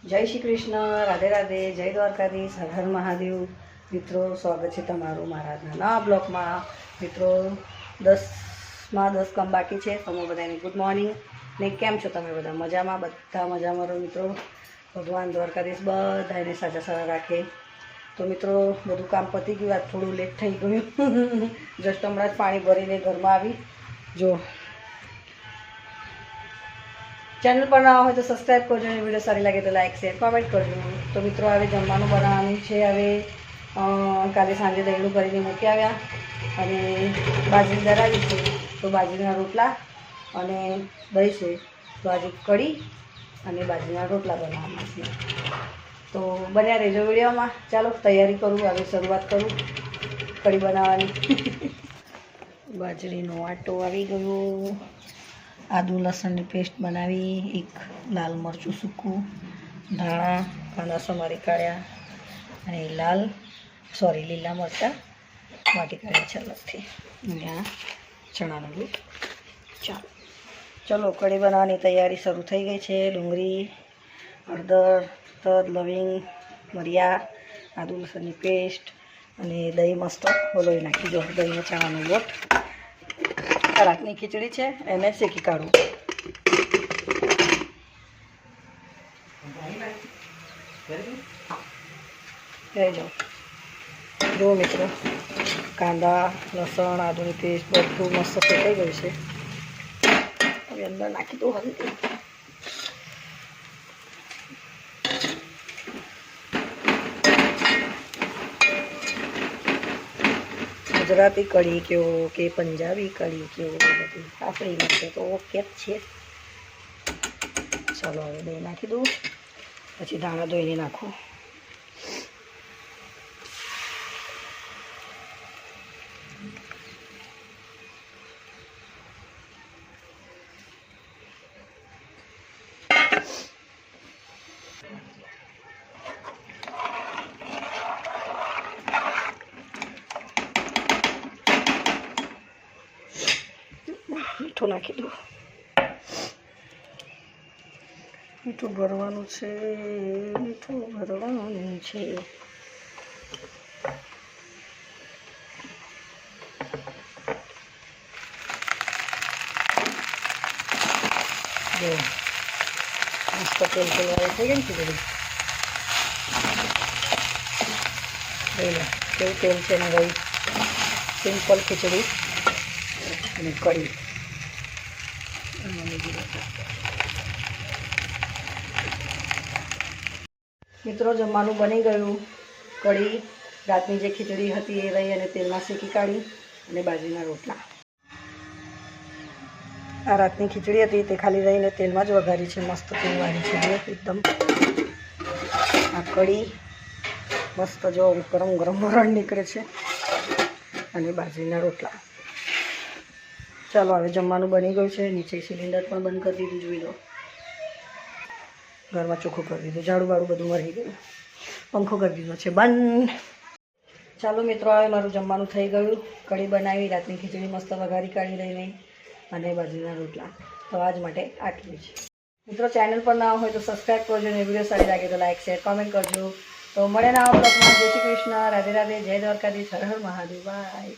જય શ્રી કૃષ્ણ, રાધે રાધે, જય દ્વારકાધીશ, હર હર મહાદેવ. મિત્રો, સ્વાગત છે તમારું મારા નવા બ્લોગમાં. મિત્રો, 10 કામ બાકી છે. તમે બધાને ગુડ મોર્નિંગ. ને કેમ છો તમે બધા? મજામાં? બધા મજામાં રહો મિત્રો. ભગવાન દ્વારકાધીશ બધાને સાજા સારા રાખે. તો મિત્રો, બધું કામ પતી ગયું. આજ થોડું લેટ થઈ ગયું. જસ્ટ હમણાં જ પાણી ભરીને ઘરમાં આવી. જો ચેનલ પર નવા હોય તો સબસ્ક્રાઈબ કરજો અને વિડીયો સારી લાગે તો લાઈક શેર કોમેન્ટ કરજો. તો મિત્રો, હવે જમવાનું બનાવવાનું છે. હવે કાલે સાંજે દહીણું કરીને મૂકી આવ્યા અને બાજરી દરાવી છે. તો બાજરીના રોટલા અને દહીં છે. તો આજે કઢી અને બાજરીના રોટલા બનાવવાના છે. તો બન્યા રહેજો વિડીયોમાં. ચાલો તૈયારી કરું, હવે શરૂઆત કરું કઢી બનાવવાની. બાજરીનો આટો આવી ગયો. આદુ લસણની પેસ્ટ બનાવી, એક લાલ મરચું સૂકું, ધાણા કાંદા સમારી કાઢ્યા અને લીલા મરચાં વાટી કાઢ્યા છે અલગથી. અને આ ચણાનો લોટ. ચલો કઢી બનાવવાની તૈયારી શરૂ થઈ ગઈ છે. ડુંગળી, હળદર, તજ, લવિંગ, મરિયા, આદુ લસણની પેસ્ટ અને દહીં મસ્ત હલોવી નાખી. જો દહીંનો ચણાનો લોટ. રાતની ખીચડી છે, એને શેકી કાઢું. જો મિત્રો, કાંદા લસણ આદુની પેસ્ટ બધું મસ્ત શેકાઈ ગયું છે. હવે અંદર નાખી દઉં હલ્દી. ગુજરાતી કઢી કહો કે પંજાબી કઢી કહો, બધી આપણી માટે તો ઓકે જ છે. ચાલો હવે દહીં નાખી દઉં, પછી ધાણા ધોઈને નાખું. મીઠું નાખી દઉં. મીઠું ભરવાનું છે, મીઠું ભરવાનું છે. જો મસ્ત તેલ વાળી થઈ ગઈ ને ખીચડી. કેવું તેલ છે ને ભાઈ. સિમ્પલ ખીચડી અને કઢી. મિત્રો, જમવાનું બની ગયું. કઢી, રાતની જે ખીચડી હતી એ રહી અને તેલમાં શેકી કાઢી અને બાજરીના રોટલા. આ રાતની ખીચડી હતી તે ખાલી રહીને તેલમાં જ વઘારી છે. મસ્ત તેલવાળી છે એકદમ. આ કઢી મસ્ત જો ગરમ ગરમ વરણ નીકળે છે અને બાજરીના રોટલા. ચાલો હવે જમવાનું બની ગયું છે. નીચે સિલિન્ડર પણ બંધ કરી દીધું, જોઈ લો. ઘરમાં ચોખ્ખું કરી દીધું, ઝાડુ બાળું બધું મરી ગયું. પંખો કરી દીધો છે બંધ. ચાલો મિત્રો, હવે મારું જમવાનું થઈ ગયું. કઢી બનાવી, રાતની ખીચડી મસ્ત વઘારી કાઢી લઈને અને બાજરીના રોટલા. તો આજ માટે આટલું જ. મિત્રો, ચેનલ પર ના હોય તો સબસ્ક્રાઈબ કરજો અને વિડીયો સારી લાગે તો લાઈક શેર કોમેન્ટ કરજો. તો મળે ના બ્લોગમાં. જય શ્રી કૃષ્ણ, રાધે રાધે, જય દ્વારકાધીશ, હર હર મહાદેવ. બાય.